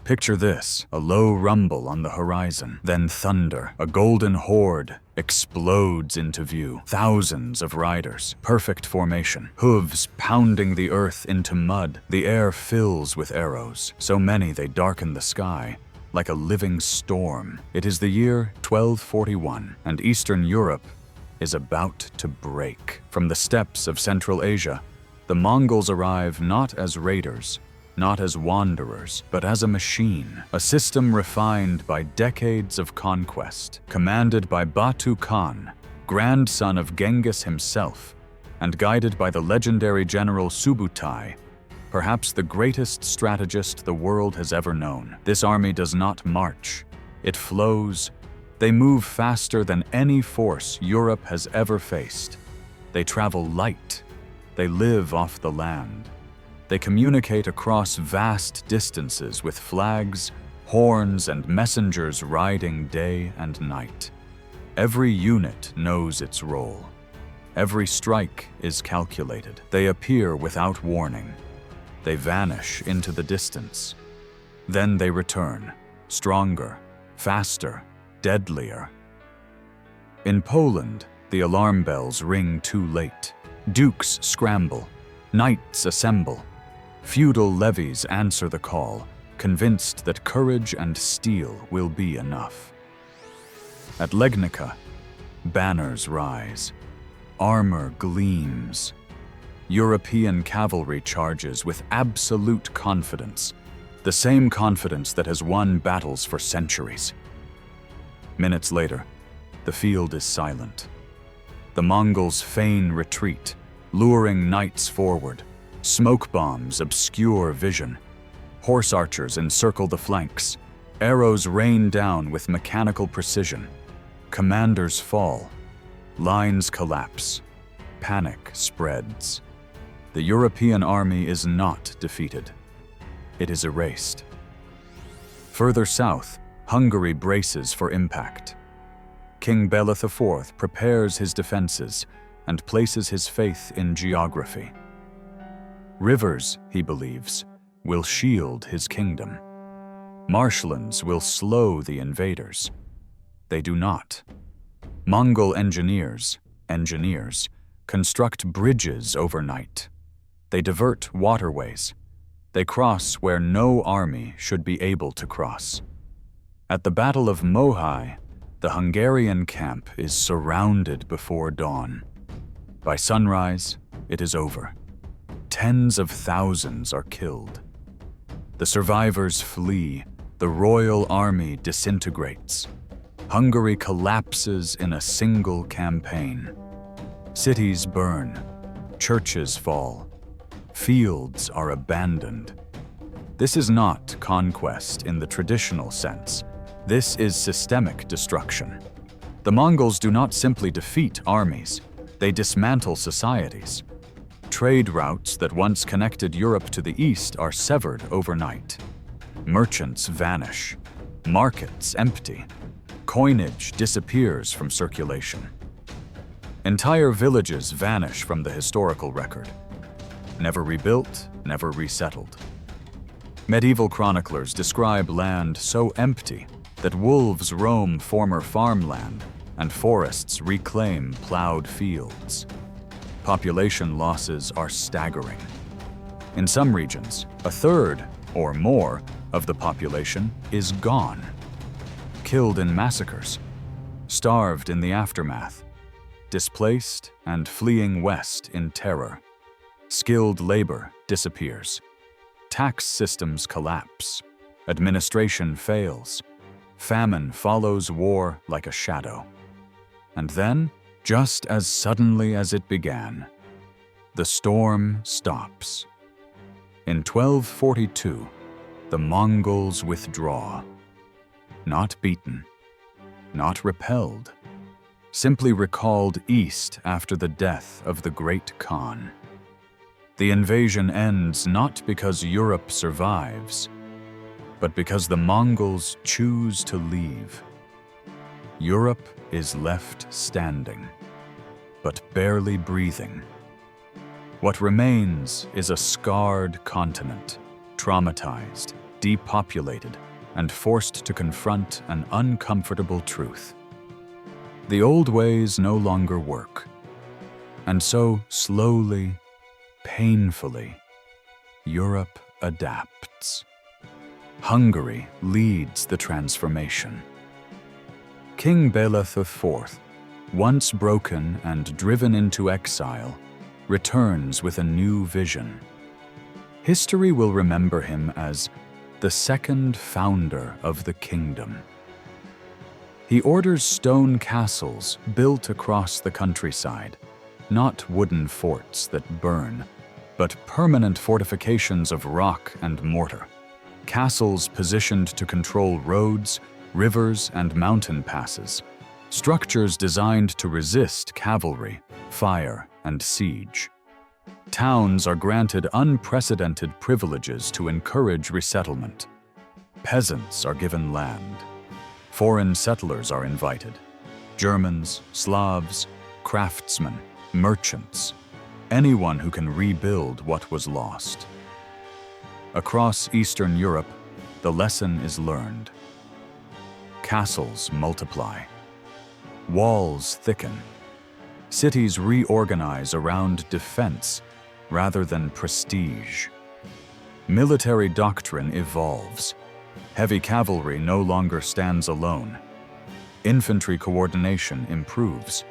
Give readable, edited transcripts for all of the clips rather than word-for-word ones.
Picture this, a low rumble on the horizon, then thunder. A golden horde explodes into view. Thousands of riders, perfect formation, hooves pounding the earth into mud. The air fills with arrows, so many they darken the sky, like a living storm. It is the year 1241, and Eastern Europe is about to break. From the steppes of Central Asia, the Mongols arrive not as raiders, not as wanderers, but as a machine, a system refined by decades of conquest, commanded by Batu Khan, grandson of Genghis himself, and guided by the legendary general Subutai, perhaps the greatest strategist the world has ever known. This army does not march, it flows. They move faster than any force Europe has ever faced. They travel light. They live off the land. They communicate across vast distances with flags, horns, and messengers riding day and night. Every unit knows its role. Every strike is calculated. They appear without warning. They vanish into the distance. Then they return, stronger, faster, deadlier. In Poland, the alarm bells ring too late. Dukes scramble, knights assemble. Feudal levies answer the call, convinced that courage and steel will be enough. At Legnica, banners rise, armor gleams. European cavalry charges with absolute confidence, the same confidence that has won battles for centuries. Minutes later, the field is silent. The Mongols feign retreat, luring knights forward. Smoke bombs obscure vision. Horse archers encircle the flanks. Arrows rain down with mechanical precision. Commanders fall. Lines collapse. Panic spreads. The European army is not defeated. It is erased. Further south, Hungary braces for impact. King Bela IV prepares his defenses and places his faith in geography. Rivers, he believes, will shield his kingdom. Marshlands will slow the invaders. They do not. Mongol engineers, construct bridges overnight. They divert waterways. They cross where no army should be able to cross. At the Battle of Mohi, the Hungarian camp is surrounded before dawn. By sunrise, it is over. Tens of thousands are killed. The survivors flee. The royal army disintegrates. Hungary collapses in a single campaign. Cities burn. Churches fall. Fields are abandoned. This is not conquest in the traditional sense. This is systemic destruction. The Mongols do not simply defeat armies. They dismantle societies. Trade routes that once connected Europe to the east are severed overnight. Merchants vanish. Markets empty. Coinage disappears from circulation. Entire villages vanish from the historical record. Never rebuilt, never resettled. Medieval chroniclers describe land so empty that wolves roam former farmland and forests reclaim plowed fields. Population losses are staggering. In some regions, a third or more of the population is gone. Killed in massacres, starved in the aftermath, displaced and fleeing west in terror. Skilled labor disappears. Tax systems collapse. Administration fails. Famine follows war like a shadow. And then, just as suddenly as it began, the storm stops. In 1242, the Mongols withdraw. Not beaten, not repelled, simply recalled east after the death of the great Khan. The invasion ends not because Europe survives, but because the Mongols choose to leave. Europe is left standing, but barely breathing. What remains is a scarred continent, traumatized, depopulated, and forced to confront an uncomfortable truth. The old ways no longer work. And so, slowly, painfully, Europe adapts. Hungary leads the transformation. King Bela IV, once broken and driven into exile, returns with a new vision. History will remember him as the second founder of the kingdom. He orders stone castles built across the countryside, not wooden forts that burn, but permanent fortifications of rock and mortar. Castles positioned to control roads, rivers, and mountain passes. Structures designed to resist cavalry, fire, and siege. Towns are granted unprecedented privileges to encourage resettlement. Peasants are given land. Foreign settlers are invited. Germans, Slavs, craftsmen, merchants, anyone who can rebuild what was lost. Across Eastern Europe, the lesson is learned. Castles multiply. Walls thicken. Cities reorganize around defense rather than prestige. Military doctrine evolves. Heavy cavalry no longer stands alone. Infantry coordination improves.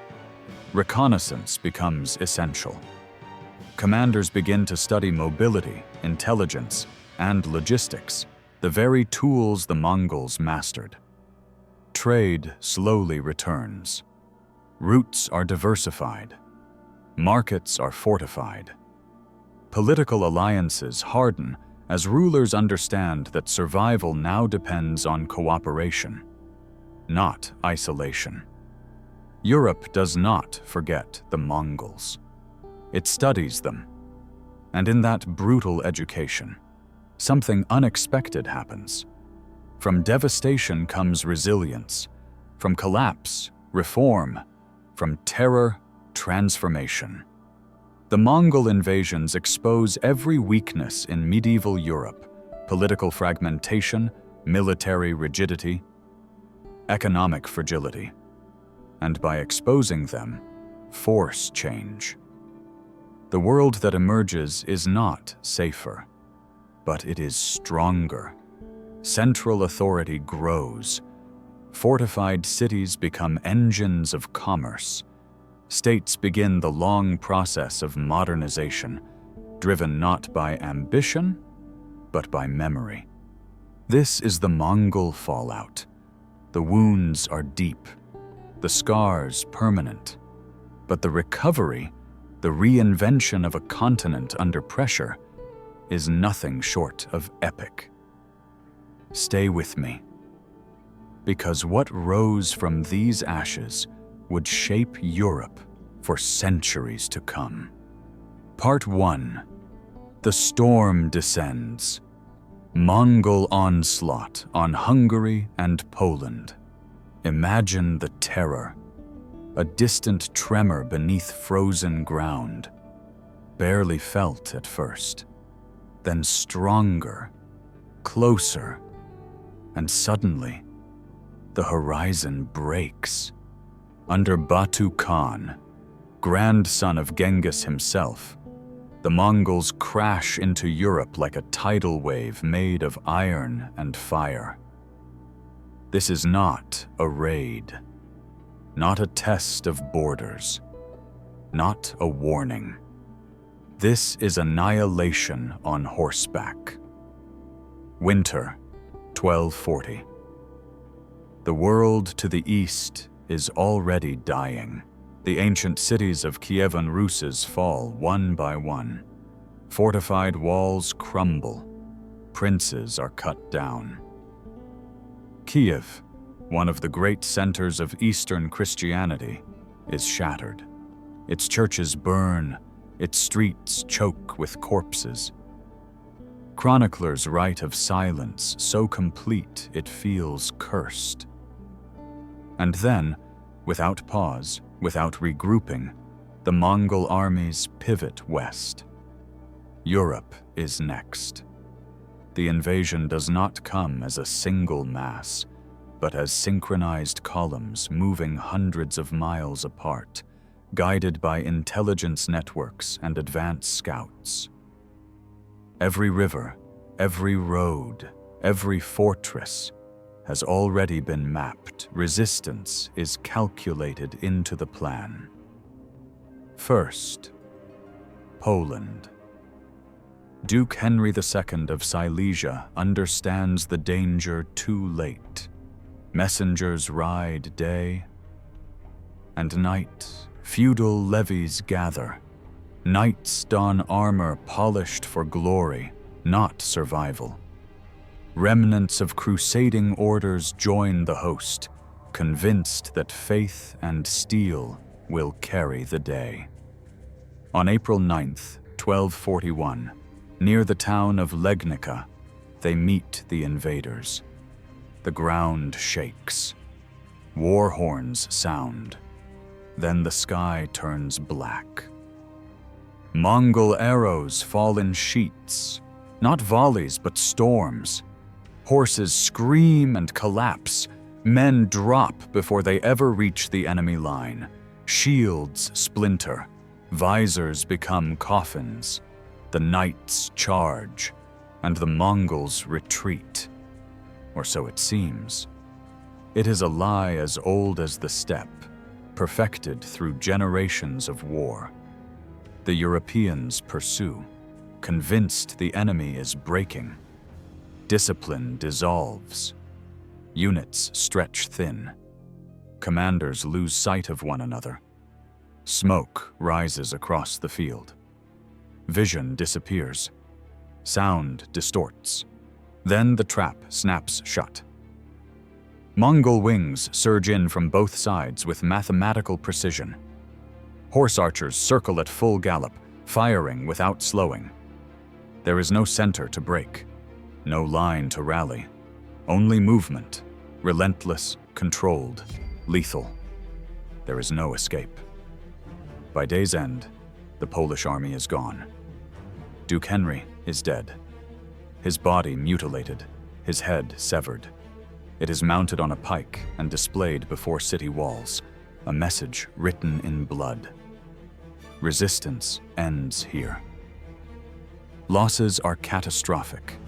Reconnaissance becomes essential. Commanders begin to study mobility, intelligence, and logistics, the very tools the Mongols mastered. Trade slowly returns. Routes are diversified. Markets are fortified. Political alliances harden as rulers understand that survival now depends on cooperation, not isolation. Europe does not forget the Mongols. It studies them. And in that brutal education, something unexpected happens. From devastation comes resilience. From collapse, reform. From terror, transformation. The Mongol invasions expose every weakness in medieval Europe: political fragmentation, military rigidity, economic fragility. And by exposing them, force change. The world that emerges is not safer, but it is stronger. Central authority grows. Fortified cities become engines of commerce. States begin the long process of modernization, driven not by ambition, but by memory. This is the Mongol fallout. The wounds are deep, the scars permanent, but the recovery, the reinvention of a continent under pressure, is nothing short of epic. Stay with me, because what rose from these ashes would shape Europe for centuries to come. Part 1. The storm descends. Mongol onslaught on Hungary and Poland. Imagine the terror. A distant tremor beneath frozen ground. Barely felt at first. Then stronger, closer, and suddenly, the horizon breaks. Under Batu Khan, grandson of Genghis himself, the Mongols crash into Europe like a tidal wave made of iron and fire. This is not a raid, not a test of borders, not a warning. This is annihilation on horseback. Winter, 1240. The world to the east is already dying. The ancient cities of Kievan Rus' fall one by one. Fortified walls crumble. Princes are cut down. Kiev, one of the great centers of Eastern Christianity, is shattered. Its churches burn, its streets choke with corpses. Chroniclers write of silence so complete it feels cursed. And then, without pause, without regrouping, the Mongol armies pivot west. Europe is next. The invasion does not come as a single mass, but as synchronized columns moving hundreds of miles apart, guided by intelligence networks and advanced scouts. Every river, every road, every fortress has already been mapped. Resistance is calculated into the plan. First, Poland. Duke Henry II of Silesia understands the danger too late. Messengers ride day and night. Feudal levies gather. Knights don armor polished for glory, not survival. Remnants of crusading orders join the host, convinced that faith and steel will carry the day. On April 9th, 1241, near the town of Legnica, they meet the invaders. The ground shakes. War horns sound. Then the sky turns black. Mongol arrows fall in sheets, not volleys but storms. Horses scream and collapse. Men drop before they ever reach the enemy line. Shields splinter. Visors become coffins. The knights charge, and the Mongols retreat. Or so it seems. It is a lie as old as the steppe, perfected through generations of war. The Europeans pursue, convinced the enemy is breaking. Discipline dissolves. Units stretch thin. Commanders lose sight of one another. Smoke rises across the field. Vision disappears. Sound distorts. Then the trap snaps shut. Mongol wings surge in from both sides with mathematical precision. Horse archers circle at full gallop, firing without slowing. There is no center to break, no line to rally, only movement, relentless, controlled, lethal. There is no escape. By day's end, the Polish army is gone. Duke Henry is dead. His body mutilated, his head severed. It is mounted on a pike and displayed before city walls, a message written in blood. Resistance ends here. Losses are catastrophic.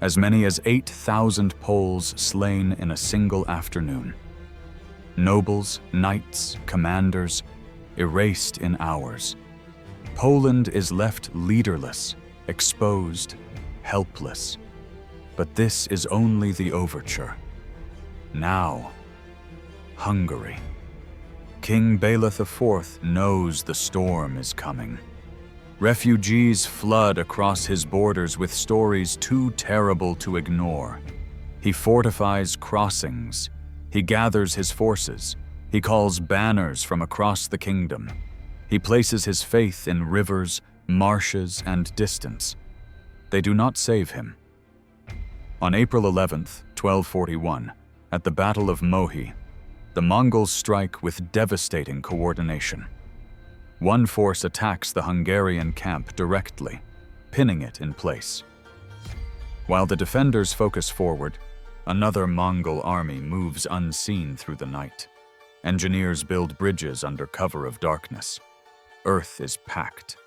As many as 8,000 Poles slain in a single afternoon. Nobles, knights, commanders, erased in hours. Poland is left leaderless, exposed, helpless. But this is only the overture. Now, Hungary. King Bela IV knows the storm is coming. Refugees flood across his borders with stories too terrible to ignore. He fortifies crossings. He gathers his forces. He calls banners from across the kingdom. He places his faith in rivers, marshes, and distance. They do not save him. On April 11th, 1241, at the Battle of Mohi, the Mongols strike with devastating coordination. One force attacks the Hungarian camp directly, pinning it in place. While the defenders focus forward, another Mongol army moves unseen through the night. Engineers build bridges under cover of darkness. Earth is packed.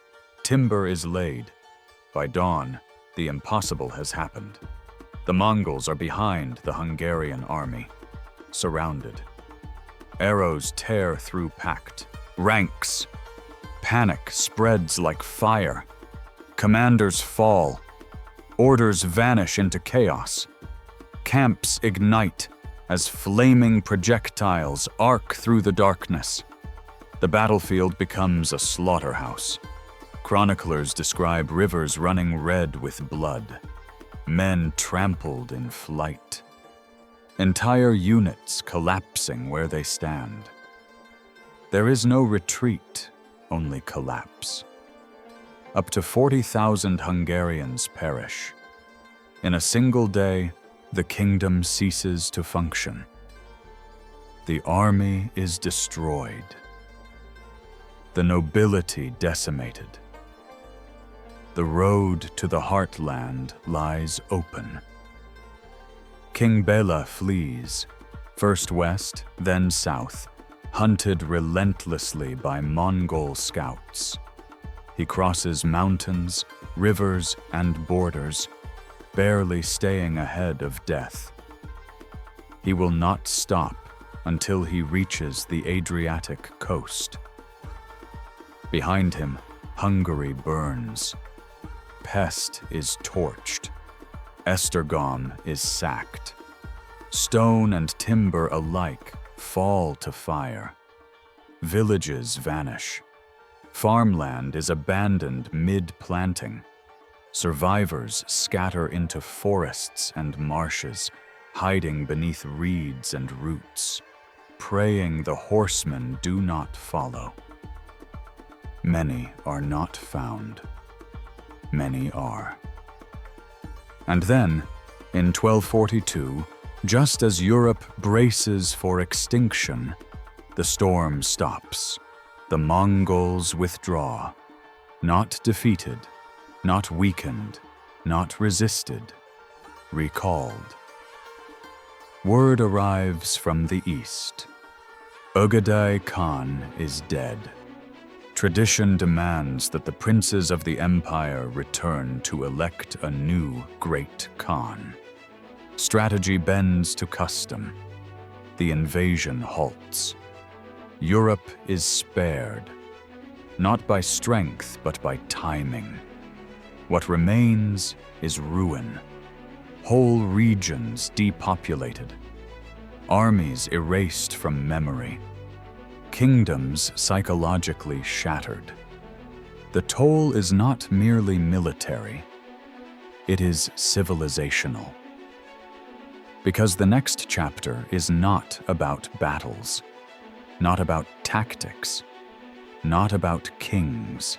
Timber is laid. By dawn, the impossible has happened. The Mongols are behind the Hungarian army, surrounded. Arrows tear through packed ranks. Panic spreads like fire. Commanders fall. Orders vanish into chaos. Camps ignite as flaming projectiles arc through the darkness. The battlefield becomes a slaughterhouse. Chroniclers describe rivers running red with blood. Men trampled in flight. Entire units collapsing where they stand. There is no retreat, only collapse. Up to 40,000 Hungarians perish. In a single day, the kingdom ceases to function. The army is destroyed. The nobility decimated. The road to the heartland lies open. King Bela flees, first west, then south, hunted relentlessly by Mongol scouts. He crosses mountains, rivers, and borders, barely staying ahead of death. He will not stop until he reaches the Adriatic coast. Behind him, Hungary burns. Pest is torched. Esztergom is sacked. Stone and timber alike fall to fire. Villages vanish. Farmland is abandoned mid-planting. Survivors scatter into forests and marshes, hiding beneath reeds and roots, praying the horsemen do not follow. Many are not found. Many are. And then, in 1242, just as Europe braces for extinction, the storm stops. The Mongols withdraw, not defeated, not weakened, not resisted, recalled. Word arrives from the east. Batu Khan is dead. Tradition demands that the princes of the empire return to elect a new great Khan. Strategy bends to custom. The invasion halts. Europe is spared, not by strength but by timing. What remains is ruin. Whole regions depopulated. Armies erased from memory. Kingdoms psychologically shattered. The toll is not merely military. It is civilizational. Because the next chapter is not about battles, not about tactics, not about kings.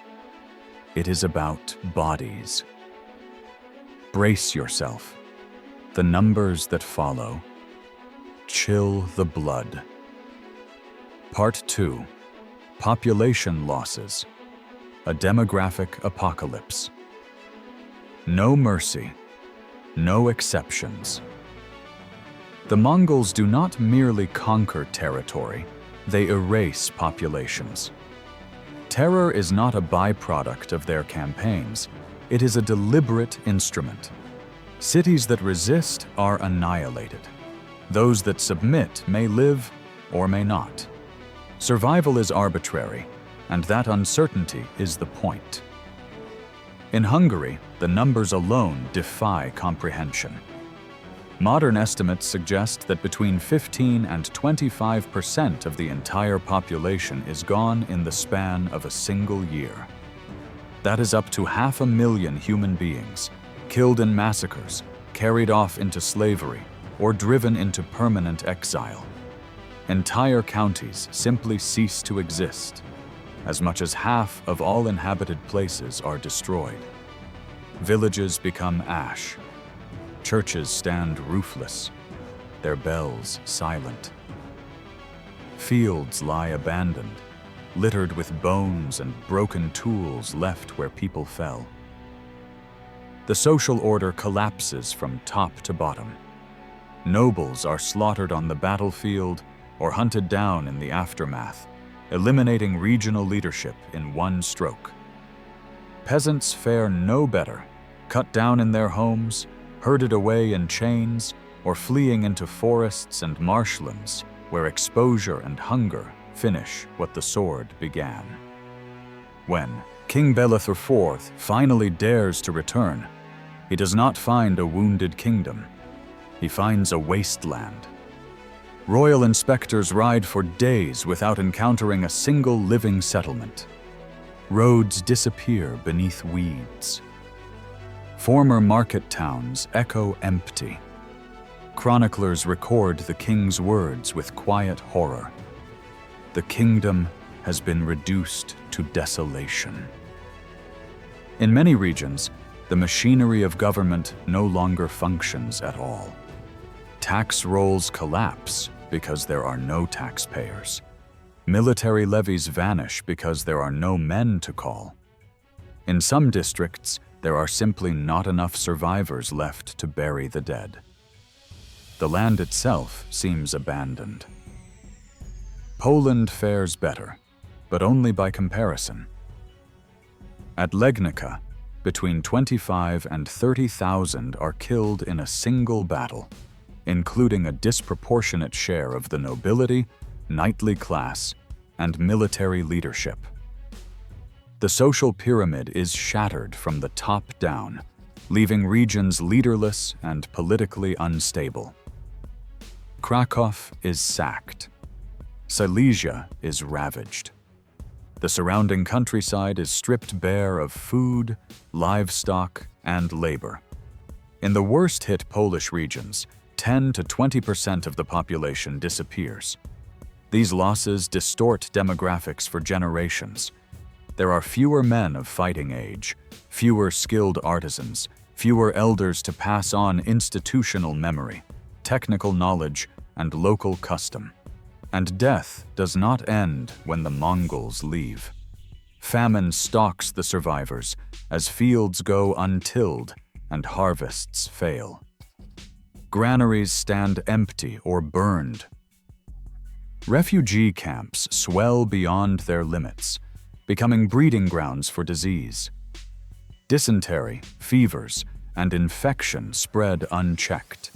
It is about bodies. Brace yourself. The numbers that follow chill the blood. Part 2. Population losses. A demographic apocalypse. No mercy. No exceptions. The Mongols do not merely conquer territory, they erase populations. Terror is not a byproduct of their campaigns, it is a deliberate instrument. Cities that resist are annihilated. Those that submit may live or may not. Survival is arbitrary, and that uncertainty is the point. In Hungary, the numbers alone defy comprehension. Modern estimates suggest that between 15 and 25% of the entire population is gone in the span of a single year. That is up to 500,000 human beings, killed in massacres, carried off into slavery, or driven into permanent exile. Entire counties simply cease to exist. As much as half of all inhabited places are destroyed. Villages become ash. Churches stand roofless, their bells silent. Fields lie abandoned, littered with bones and broken tools left where people fell. The social order collapses from top to bottom. Nobles are slaughtered on the battlefield or hunted down in the aftermath, eliminating regional leadership in one stroke. Peasants fare no better, cut down in their homes, herded away in chains, or fleeing into forests and marshlands where exposure and hunger finish what the sword began. When King Bela IV finally dares to return, he does not find a wounded kingdom. He finds a wasteland. Royal inspectors ride for days without encountering a single living settlement. Roads disappear beneath weeds. Former market towns echo empty. Chroniclers record the king's words with quiet horror. The kingdom has been reduced to desolation. In many regions, the machinery of government no longer functions at all. Tax rolls collapse because there are no taxpayers. Military levies vanish because there are no men to call. In some districts, there are simply not enough survivors left to bury the dead. The land itself seems abandoned. Poland fares better, but only by comparison. At Legnica, between 25 and 30,000 are killed in a single battle, including a disproportionate share of the nobility, knightly class, and military leadership. The social pyramid is shattered from the top down, leaving regions leaderless and politically unstable. Krakow is sacked. Silesia is ravaged. The surrounding countryside is stripped bare of food, livestock, and labor. In the worst-hit Polish regions, 10 to 20% of the population disappears. These losses distort demographics for generations. There are fewer men of fighting age, fewer skilled artisans, fewer elders to pass on institutional memory, technical knowledge, and local custom. And death does not end when the Mongols leave. Famine stalks the survivors as fields go untilled and harvests fail. Granaries stand empty or burned. Refugee camps swell beyond their limits, becoming breeding grounds for disease. Dysentery, fevers, and infection spread unchecked.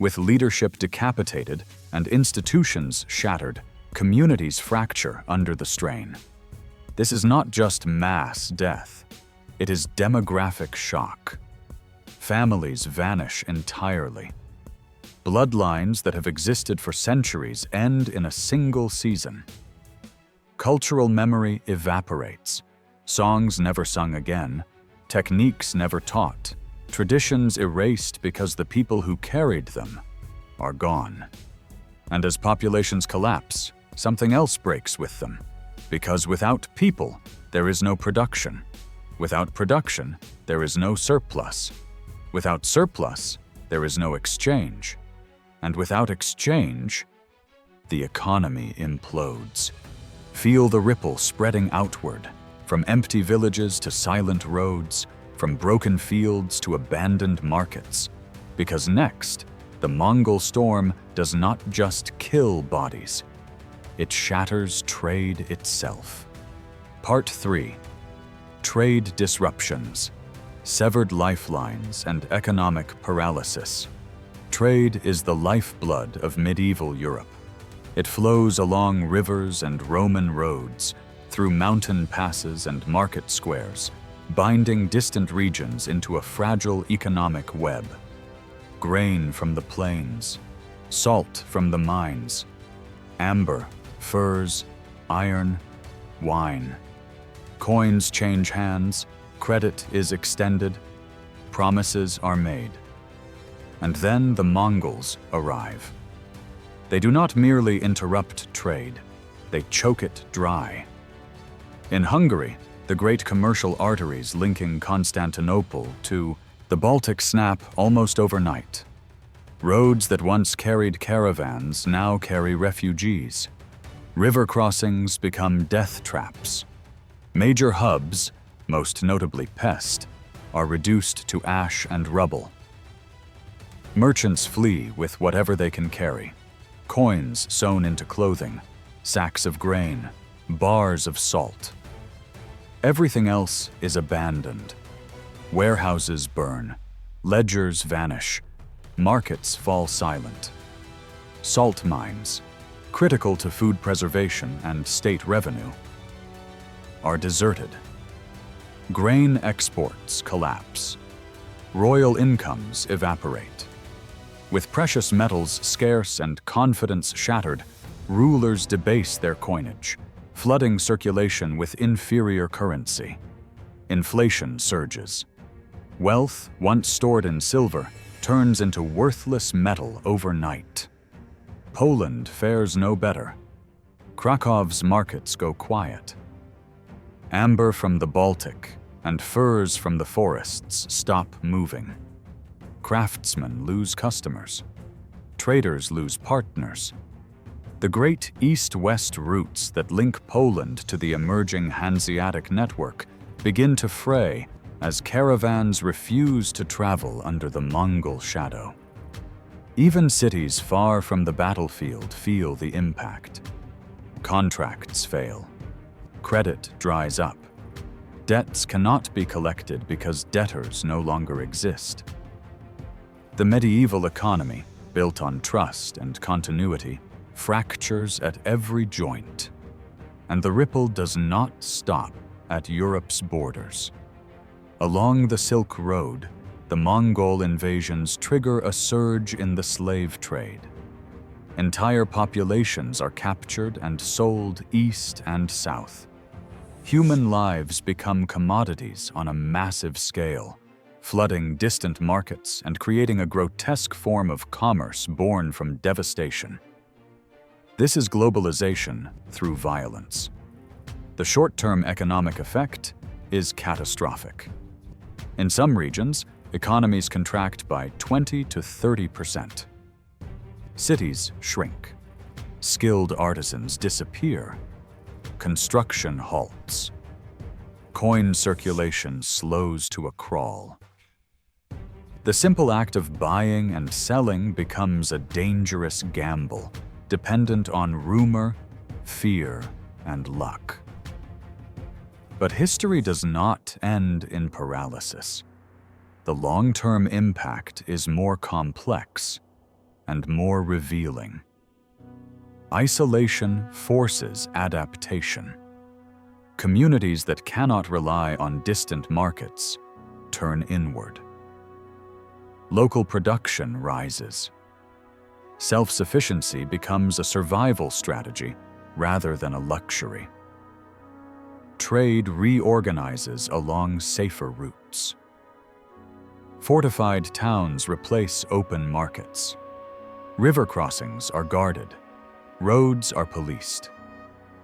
With leadership decapitated and institutions shattered, communities fracture under the strain. This is not just mass death, it is demographic shock. Families vanish entirely. Bloodlines that have existed for centuries end in a single season. Cultural memory evaporates. Songs never sung again, techniques never taught, traditions erased because the people who carried them are gone. And as populations collapse, something else breaks with them. Because without people, there is no production. Without production, there is no surplus. Without surplus, there is no exchange. And without exchange, the economy implodes. Feel the ripple spreading outward, from empty villages to silent roads, from broken fields to abandoned markets. Because next, the Mongol storm does not just kill bodies, it shatters trade itself. Part 3. Trade disruptions, severed lifelines, and economic paralysis. Trade is the lifeblood of medieval Europe. It flows along rivers and Roman roads, through mountain passes and market squares, binding distant regions into a fragile economic web. Grain from the plains, salt from the mines, amber, furs, iron, wine. Coins change hands, credit is extended, promises are made. And then the Mongols arrive. They do not merely interrupt trade, they choke it dry. In Hungary, the great commercial arteries linking Constantinople to the Baltic snap almost overnight. Roads that once carried caravans now carry refugees. River crossings become death traps. Major hubs, most notably Pest, are reduced to ash and rubble. Merchants flee with whatever they can carry. Coins sewn into clothing, sacks of grain, bars of salt. Everything else is abandoned. Warehouses burn, ledgers vanish, markets fall silent. Salt mines, critical to food preservation and state revenue, are deserted. Grain exports collapse. Royal incomes evaporate. With precious metals scarce and confidence shattered, rulers debase their coinage, flooding circulation with inferior currency. Inflation surges. Wealth, once stored in silver, turns into worthless metal overnight. Poland fares no better. Krakow's markets go quiet. Amber from the Baltic and furs from the forests stop moving. Craftsmen lose customers. Traders lose partners. The great east-west routes that link Poland to the emerging Hanseatic network begin to fray as caravans refuse to travel under the Mongol shadow. Even cities far from the battlefield feel the impact. Contracts fail. Credit dries up. Debts cannot be collected because debtors no longer exist. The medieval economy, built on trust and continuity, fractures at every joint. And the ripple does not stop at Europe's borders. Along the Silk Road, the Mongol invasions trigger a surge in the slave trade. Entire populations are captured and sold east and south. Human lives become commodities on a massive scale, flooding distant markets and creating a grotesque form of commerce born from devastation. This is globalization through violence. The short-term economic effect is catastrophic. In some regions, economies contract by 20 to 30%. Cities shrink. Skilled artisans disappear. Construction halts. Coin circulation slows to a crawl. The simple act of buying and selling becomes a dangerous gamble, dependent on rumor, fear, and luck. But history does not end in paralysis. The long-term impact is more complex and more revealing. Isolation forces adaptation. Communities that cannot rely on distant markets turn inward. Local production rises. Self-sufficiency becomes a survival strategy rather than a luxury. Trade reorganizes along safer routes. Fortified towns replace open markets. River crossings are guarded. Roads are policed.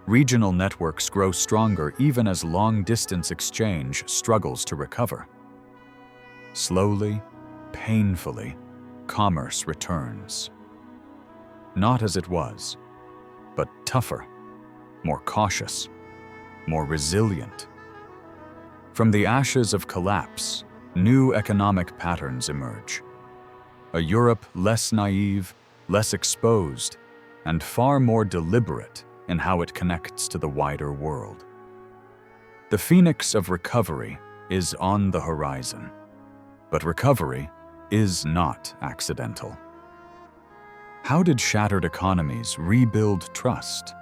Regional networks grow stronger even as long-distance exchange struggles to recover. Slowly, painfully, commerce returns. Not as it was, but tougher, more cautious, more resilient. From the ashes of collapse, new economic patterns emerge. A Europe less naive, less exposed, and far more deliberate in how it connects to the wider world. The phoenix of recovery is on the horizon, but recovery is not accidental. How did shattered economies rebuild trust?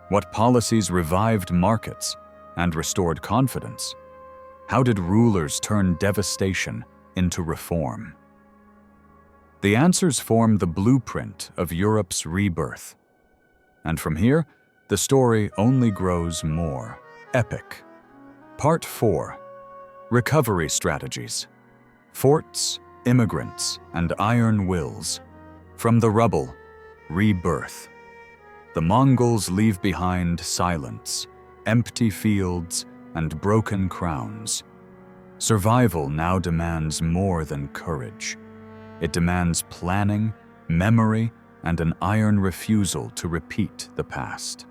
What policies revived markets and restored confidence? How did rulers turn devastation into reform? The answers form the blueprint of Europe's rebirth. And from here, the story only grows more epic. Part 4. Recovery Strategies. Forts, immigrants, and iron wills. From the rubble, rebirth. The Mongols leave behind silence, empty fields, and broken crowns. Survival now demands more than courage. It demands planning, memory, and an iron refusal to repeat the past.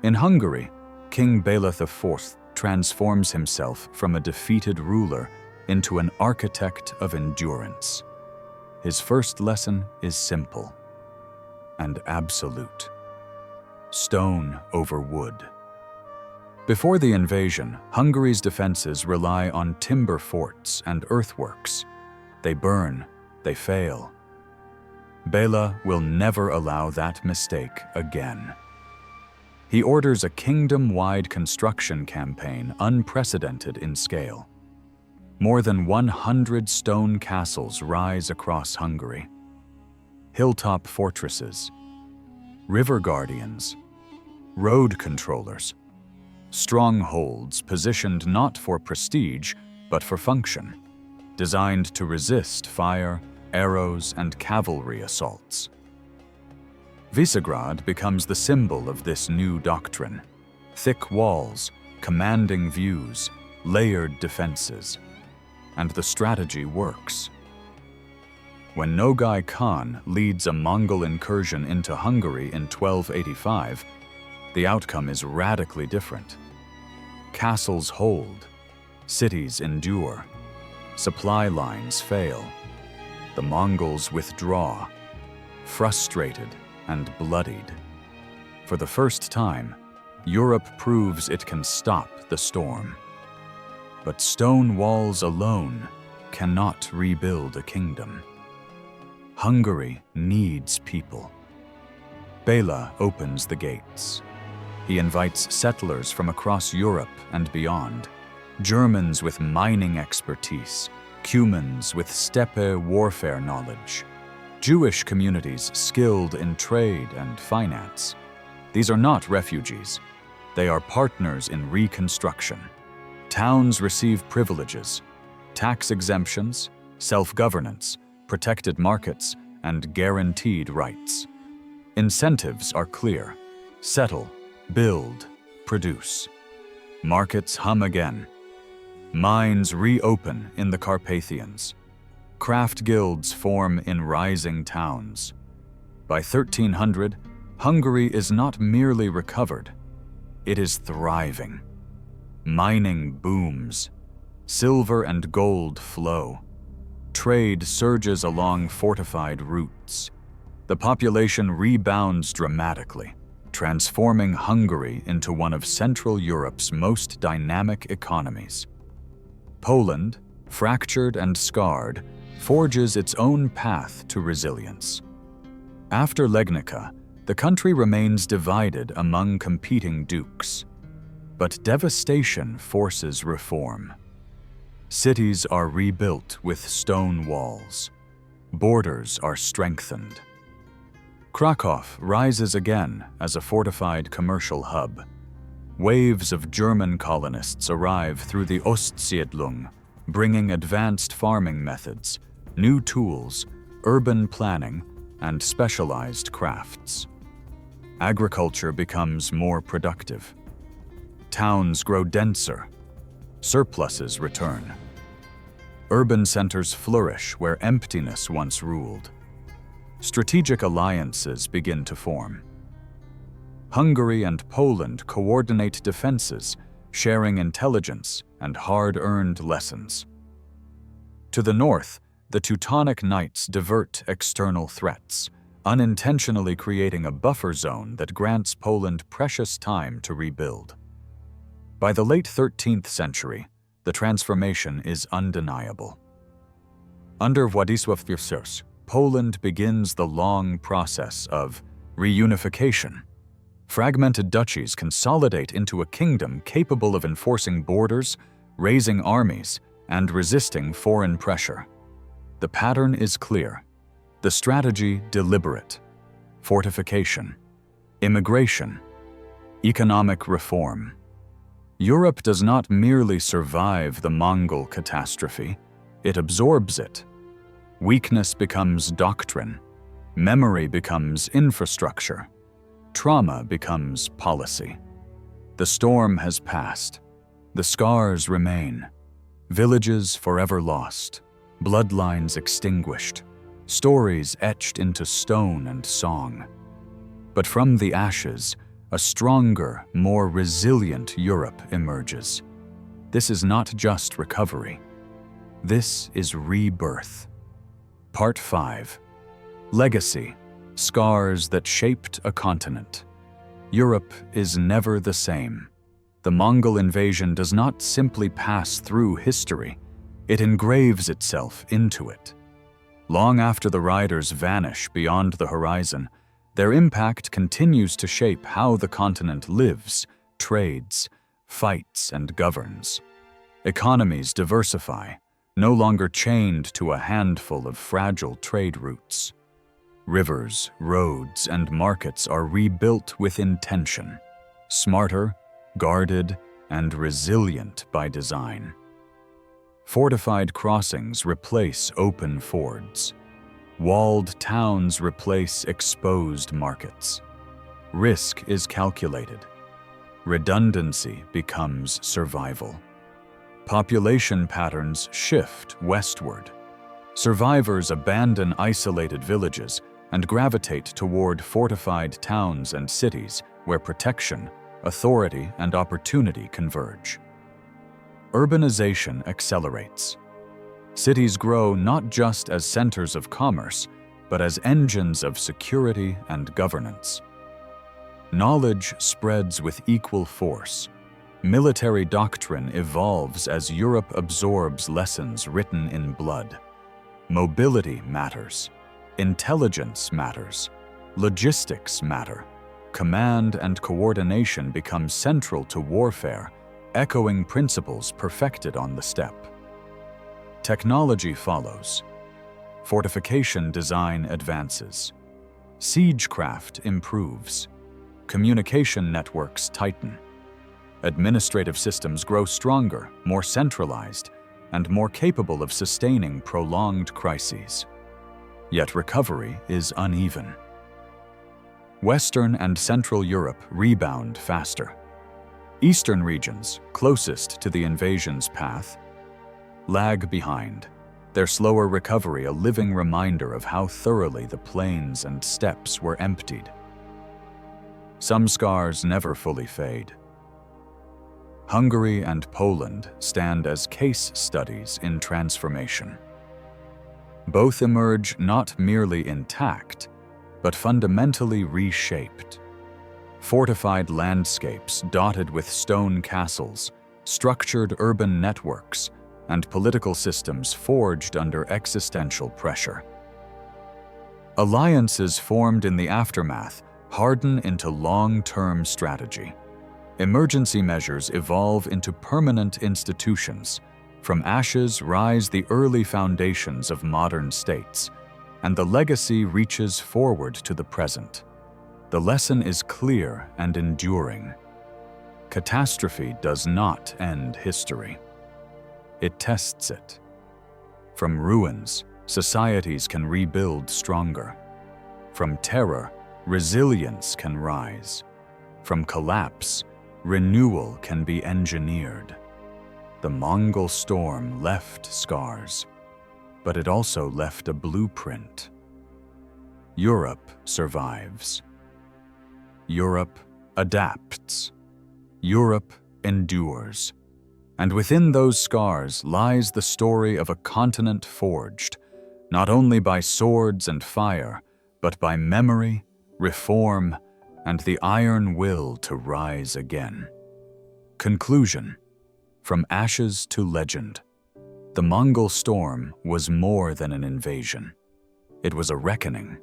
In Hungary, King Bela IV transforms himself from a defeated ruler into an architect of endurance. His first lesson is simple and absolute. Stone over wood. Before the invasion, Hungary's defenses rely on timber forts and earthworks. They burn, they fail. Bela will never allow that mistake again. He orders a kingdom-wide construction campaign unprecedented in scale. More than 100 stone castles rise across Hungary. Hilltop fortresses, river guardians, road controllers, strongholds positioned not for prestige but for function, designed to resist fire, arrows, and cavalry assaults. Visegrad becomes the symbol of this new doctrine. Thick walls, commanding views, layered defenses. And the strategy works. When Nogai Khan leads a Mongol incursion into Hungary in 1285, the outcome is radically different. Castles hold, cities endure, supply lines fail. The Mongols withdraw, frustrated and bloodied. For the first time, Europe proves it can stop the storm. But stone walls alone cannot rebuild a kingdom. Hungary needs people. Bela opens the gates. He invites settlers from across Europe and beyond, Germans with mining expertise, Cumans with steppe warfare knowledge, Jewish communities skilled in trade and finance. These are not refugees. They are partners in reconstruction. Towns receive privileges, tax exemptions, self-governance, protected markets, and guaranteed rights. Incentives are clear. Settle, build, produce. Markets hum again. Mines reopen in the Carpathians. Craft guilds form in rising towns. By 1300, Hungary is not merely recovered, it is thriving. Mining booms. Silver and gold flow. Trade surges along fortified routes. The population rebounds dramatically, transforming Hungary into one of Central Europe's most dynamic economies. Poland, fractured and scarred, forges its own path to resilience. After Legnica, the country remains divided among competing dukes. But devastation forces reform. Cities are rebuilt with stone walls. Borders are strengthened. Krakow rises again as a fortified commercial hub. Waves of German colonists arrive through the Ostsiedlung, bringing advanced farming methods, new tools, urban planning, and specialized crafts. Agriculture becomes more productive. Towns grow denser. Surpluses return. Urban centers flourish where emptiness once ruled. Strategic alliances begin to form. Hungary and Poland coordinate defenses, sharing intelligence and hard-earned lessons. To the north, the Teutonic Knights divert external threats, unintentionally creating a buffer zone that grants Poland precious time to rebuild. By the late 13th century, the transformation is undeniable. Under Władysław I, Poland begins the long process of reunification. Fragmented duchies consolidate into a kingdom capable of enforcing borders, raising armies, and resisting foreign pressure. The pattern is clear. The strategy deliberate. Fortification, immigration, economic reform. Europe does not merely survive the Mongol catastrophe, it absorbs it. Weakness becomes doctrine. Memory becomes infrastructure. Trauma becomes policy. The storm has passed. The scars remain. Villages forever lost. Bloodlines extinguished. Stories etched into stone and song. But from the ashes, a stronger, more resilient Europe emerges. This is not just recovery. This is rebirth. Part 5. Legacy. Scars that shaped a continent. Europe is never the same. The Mongol invasion does not simply pass through history, it engraves itself into it. Long after the riders vanish beyond the horizon, their impact continues to shape how the continent lives, trades, fights, and governs. Economies diversify, no longer chained to a handful of fragile trade routes. Rivers, roads, and markets are rebuilt with intention, smarter, guarded, and resilient by design. Fortified crossings replace open fords. Walled towns replace exposed markets. Risk is calculated. Redundancy becomes survival. Population patterns shift westward. Survivors abandon isolated villages and gravitate toward fortified towns and cities where protection, authority, and opportunity converge. urbanization accelerates. Cities grow not just as centers of commerce, but as engines of security and governance. Knowledge spreads with equal force. Military doctrine evolves as Europe absorbs lessons written in blood. Mobility matters. Intelligence matters. Logistics matter. Command and coordination become central to warfare, echoing principles perfected on the steppe. Technology follows. Fortification design advances. Siegecraft improves. Communication networks tighten. Administrative systems grow stronger, more centralized, and more capable of sustaining prolonged crises. Yet recovery is uneven. Western and Central Europe rebound faster. Eastern regions, closest to the invasion's path, lag behind, their slower recovery a living reminder of how thoroughly the plains and steppes were emptied. Some scars never fully fade. Hungary and Poland stand as case studies in transformation. Both emerge not merely intact, but fundamentally reshaped. Fortified landscapes dotted with stone castles, structured urban networks, and political systems forged under existential pressure. Alliances formed in the aftermath harden into long-term strategy. Emergency measures evolve into permanent institutions. From ashes rise the early foundations of modern states, and the legacy reaches forward to the present. The lesson is clear and enduring. Catastrophe does not end history. It tests it. From ruins, societies can rebuild stronger. From terror, resilience can rise. From collapse, renewal can be engineered. The Mongol storm left scars, but it also left a blueprint. Europe survives. Europe adapts. Europe endures. And within those scars lies the story of a continent forged, not only by swords and fire, but by memory, reform, and the iron will to rise again. Conclusion. From ashes to legend. The Mongol storm was more than an invasion. It was a reckoning.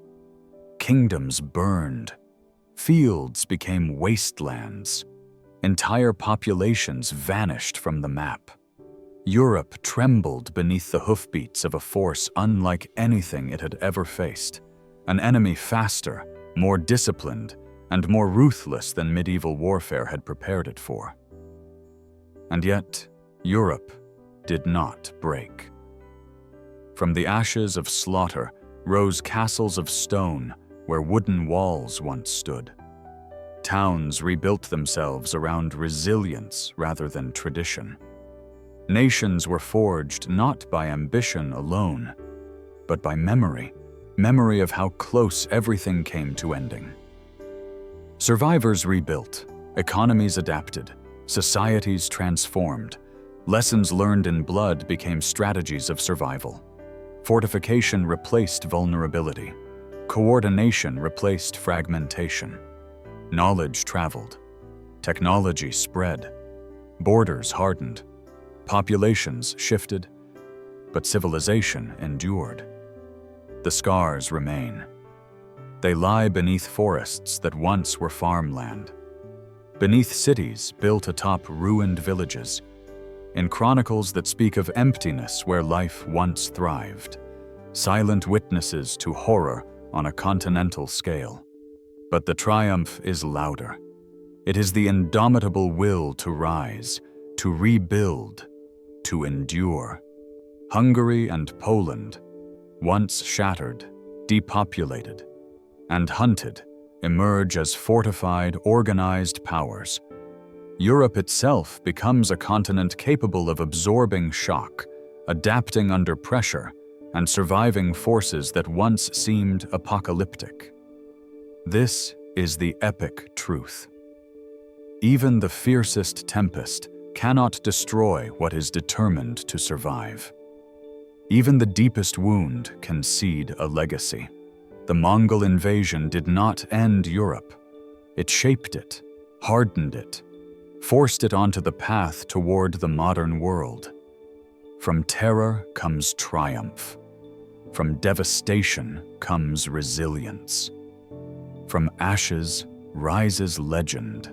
Kingdoms burned. Fields became wastelands. Entire populations vanished from the map. Europe trembled beneath the hoofbeats of a force unlike anything it had ever faced. An enemy faster, more disciplined, and more ruthless than medieval warfare had prepared it for. And yet, Europe did not break. From the ashes of slaughter rose castles of stone where wooden walls once stood. Towns rebuilt themselves around resilience rather than tradition. Nations were forged not by ambition alone, but by memory of how close everything came to ending. Survivors rebuilt, economies adapted, societies transformed. Lessons learned in blood became strategies of survival. Fortification replaced vulnerability. Coordination replaced fragmentation. Knowledge traveled. Technology spread. Borders hardened. Populations shifted. But civilization endured. The scars remain. They lie beneath forests that once were farmland. Beneath cities built atop ruined villages. In chronicles that speak of emptiness where life once thrived. Silent witnesses to horror on a continental scale. But the triumph is louder. It is the indomitable will to rise, to rebuild, to endure. Hungary and Poland, once shattered, depopulated, and hunted, emerge as fortified, organized powers. Europe itself becomes a continent capable of absorbing shock, adapting under pressure, and surviving forces that once seemed apocalyptic. This is the epic truth. Even the fiercest tempest cannot destroy what is determined to survive. Even the deepest wound can seed a legacy. The Mongol invasion did not end Europe. It shaped it, hardened it, forced it onto the path toward the modern world. From terror comes triumph. From devastation comes resilience. From ashes rises legend.